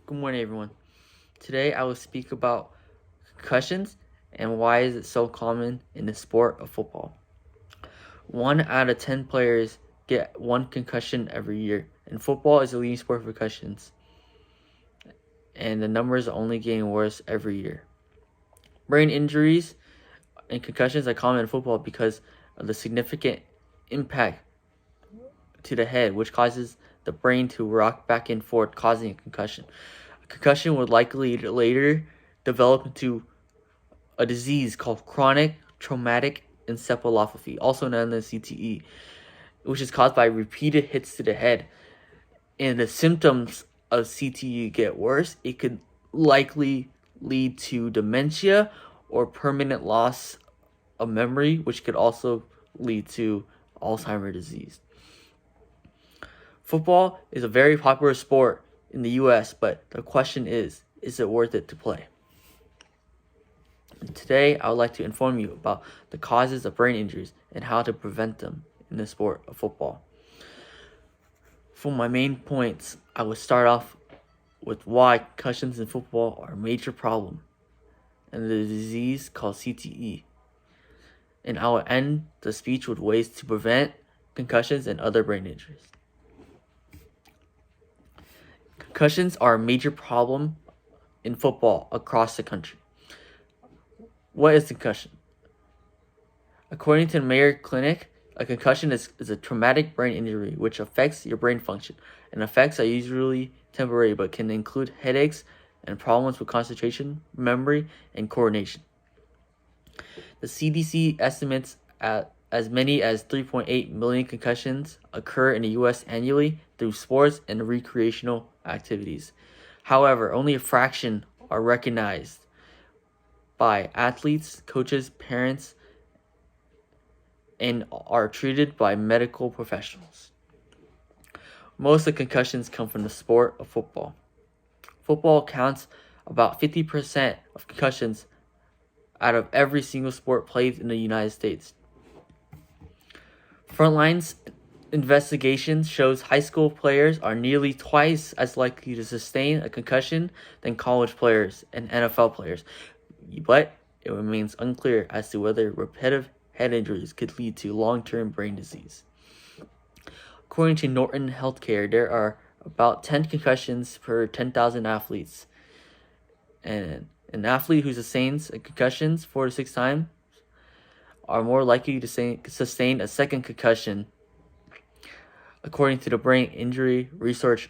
Good morning, everyone. Today I will speak about concussions and why is it so common in the sport of football. 1 out of 10 players get one concussion every year, and football is the leading sport for concussions, and the numbers are only getting worse every year. Brain injuries and concussions are common in football because of the significant impact to the head, which causes the brain to rock back and forth, causing a concussion. A concussion would likely later develop into a disease called chronic traumatic encephalopathy, also known as CTE, which is caused by repeated hits to the head. And the symptoms of CTE get worse. It could likely lead to dementia or permanent loss of memory, which could also lead to Alzheimer's disease. Football is a very popular sport in the US, but the question is it worth it to play? Today, I would like to inform you about the causes of brain injuries and how to prevent them in the sport of football. For my main points, I will start off with why concussions in football are a major problem and the disease called CTE. And I will end the speech with ways to prevent concussions and other brain injuries. Concussions are a major problem in football across the country. What is concussion? According to the Mayo Clinic, a concussion is a traumatic brain injury which affects your brain function, and effects are usually temporary but can include headaches and problems with concentration, memory, and coordination. The CDC estimates as many as 3.8 million concussions occur in the U.S. annually through sports and recreational activities. However, only a fraction are recognized by athletes, coaches, parents, and are treated by medical professionals. Most of the concussions come from the sport of football. Football counts about 50% of concussions out of every single sport played in the United States. Frontlines investigation shows high school players are nearly twice as likely to sustain a concussion than college players and NFL players, but it remains unclear as to whether repetitive head injuries could lead to long-term brain disease. According to Norton Healthcare, there are about 10 concussions per 10,000 athletes, and an athlete who sustains concussions 4 to 6 times are more likely to sustain a second concussion, according to the Brain Injury Research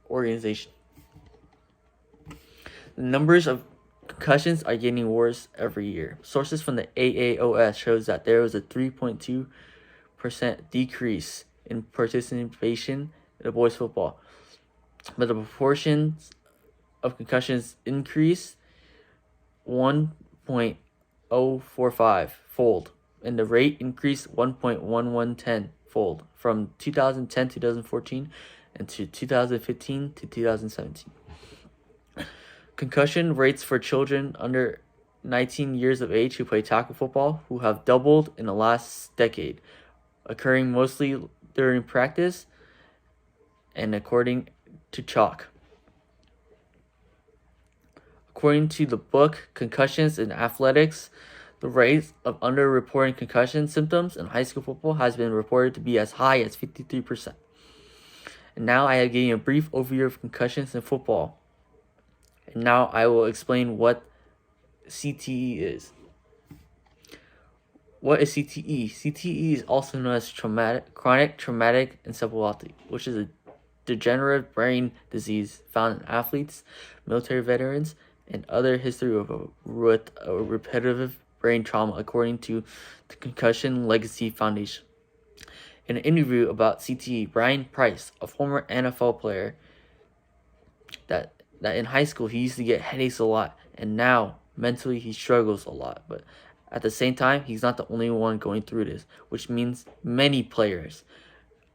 Organization. The numbers of concussions are getting worse every year. Sources from the AAOS shows that there was a 3.2% decrease in participation in the boys football, but the proportions of concussions increased 1.045 fold, and the rate increased 1.1110 fold from 2010 to 2014 and to 2015 to 2017. Concussion rates for children under 19 years of age who play tackle football who have doubled in the last decade, occurring mostly during practice and according to Chalk. According to the book Concussions in Athletics, the rate of underreporting concussion symptoms in high school football has been reported to be as high as 53%. And now I have given you a brief overview of concussions in football. And now I will explain what CTE is. What is CTE? CTE is also known as chronic traumatic encephalopathy, which is a degenerative brain disease found in athletes, military veterans, and other history with repetitive brain trauma, according to the Concussion Legacy Foundation. In an interview about CTE, Brian Price, a former NFL player, that in high school he used to get headaches a lot, and now mentally he struggles a lot. But at the same time, he's not the only one going through this, which means many players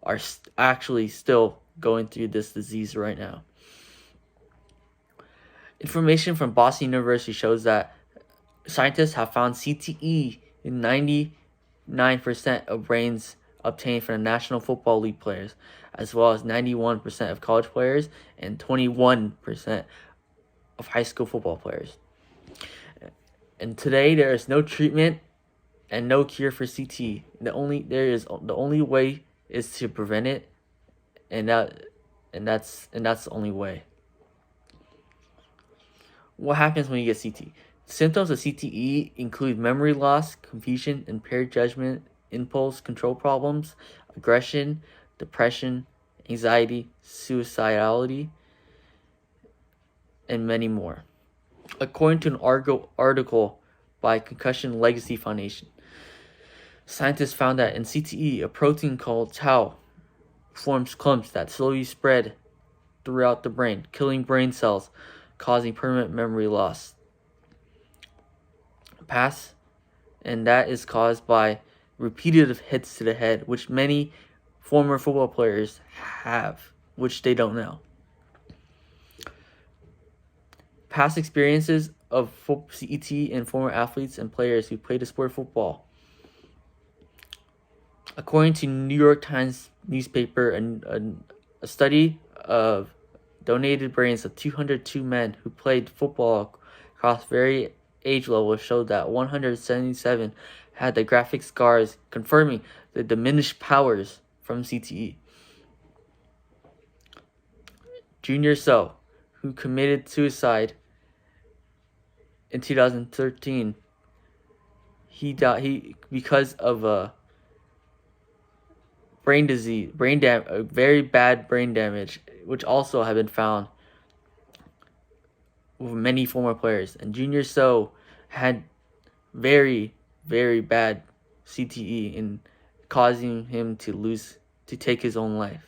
are actually still going through this disease right now. Information from Boston University shows that scientists have found CTE in 99% of brains obtained from the National Football League players, as well as 91% of college players and 21% of high school football players. And today there is no treatment and no cure for CTE. The only way is to prevent it, and that's the only way. What happens when you get CTE? Symptoms of CTE include memory loss, confusion, impaired judgment, impulse control problems, aggression, depression, anxiety, suicidality, and many more. According to an article by Concussion Legacy Foundation, scientists found that in CTE, a protein called tau forms clumps that slowly spread throughout the brain, killing brain cells, causing permanent memory loss. And that is caused by repeated hits to the head, which many former football players have, which they don't know. Past experiences of CET in former athletes and players who played the sport of football. According to New York Times newspaper, a study of donated brains of 202 men who played football across various age levels showed that 177 had the graphic scars, confirming the diminished powers from CTE. Junior Seau, who committed suicide in 2013, he died because of a very bad brain damage, which also have been found with many former players. And Junior Seau had very, very bad CTE in causing him to take his own life.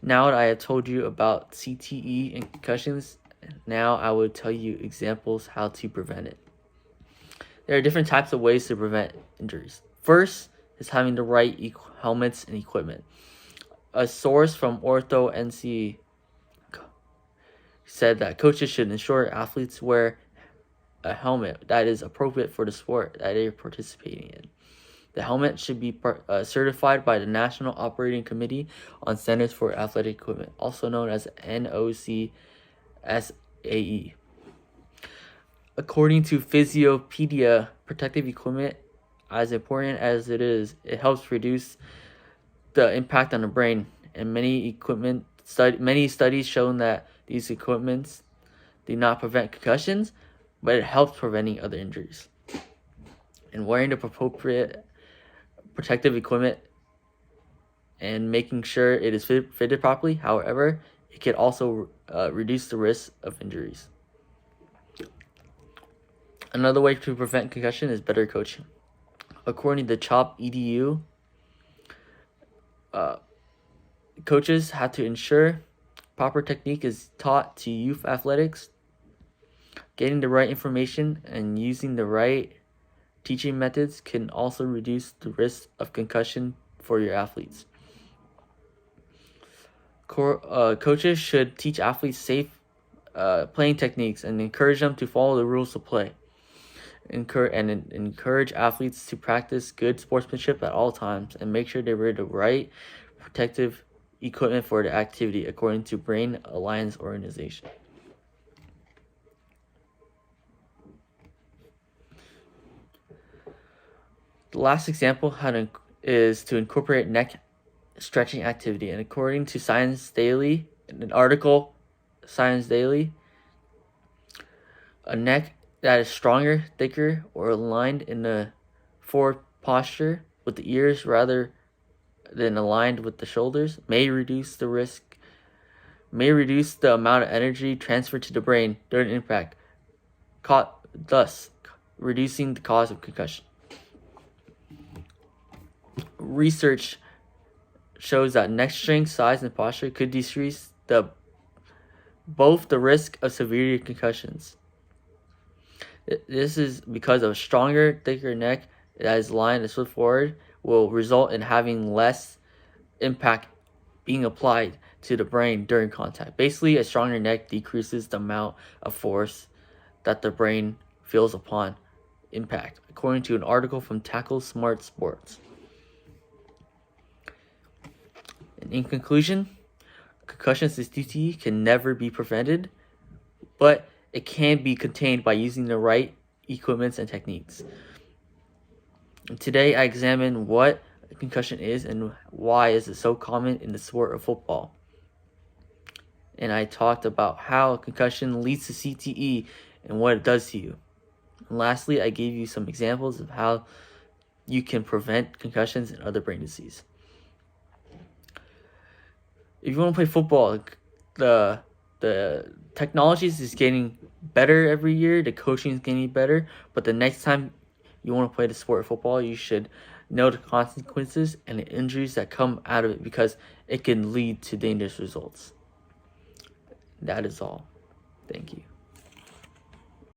Now that I have told you about CTE and concussions, now I will tell you examples how to prevent it. There are different types of ways to prevent injuries. First is having the right helmets and equipment. A source from OrthoNC said that coaches should ensure athletes wear a helmet that is appropriate for the sport that they are participating in. The helmet should be certified by the National Operating Committee on Standards for Athletic Equipment, also known as NOCSAE. According to Physiopedia, protective equipment, as important as it is, it helps reduce the impact on the brain. And many studies shown that these equipments do not prevent concussions, but it helps preventing other injuries. And wearing the appropriate protective equipment and making sure it is fitted properly, however, it can also reduce the risk of injuries. Another way to prevent concussion is better coaching. According to CHOP EDU, coaches have to ensure proper technique is taught to youth athletics. Getting the right information and using the right teaching methods can also reduce the risk of concussion for your athletes. Coaches should teach athletes safe playing techniques and encourage them to follow the rules of play. Encourage athletes to practice good sportsmanship at all times and make sure they wear the right protective equipment for the activity, according to Brain Alliance organization. The last example is to incorporate neck stretching activity, and according to Science Daily, in an article, Science Daily, a neck that is stronger, thicker, or aligned in the forward posture with the ears rather than aligned with the shoulders may reduce the amount of energy transferred to the brain during impact, thus reducing the cause of concussion. Research shows that neck strength, size, and posture could decrease both the risk of severe concussions. This is because of a stronger, thicker neck that is aligned and slid forward will result in having less impact being applied to the brain during contact. Basically, a stronger neck decreases the amount of force that the brain feels upon impact, according to an article from Tackle Smart Sports. And in conclusion, concussions and CTE can never be prevented, but it can be contained by using the right equipments and techniques. Today I examine what a concussion is and why is it so common in the sport of football. And I talked about how a concussion leads to CTE and what it does to you. And lastly, I gave you some examples of how you can prevent concussions and other brain disease. If you want to play football, the technology is getting better every year. The coaching is getting better. But the next time you want to play the sport of football, you should know the consequences and the injuries that come out of it, because it can lead to dangerous results. That is all. Thank you.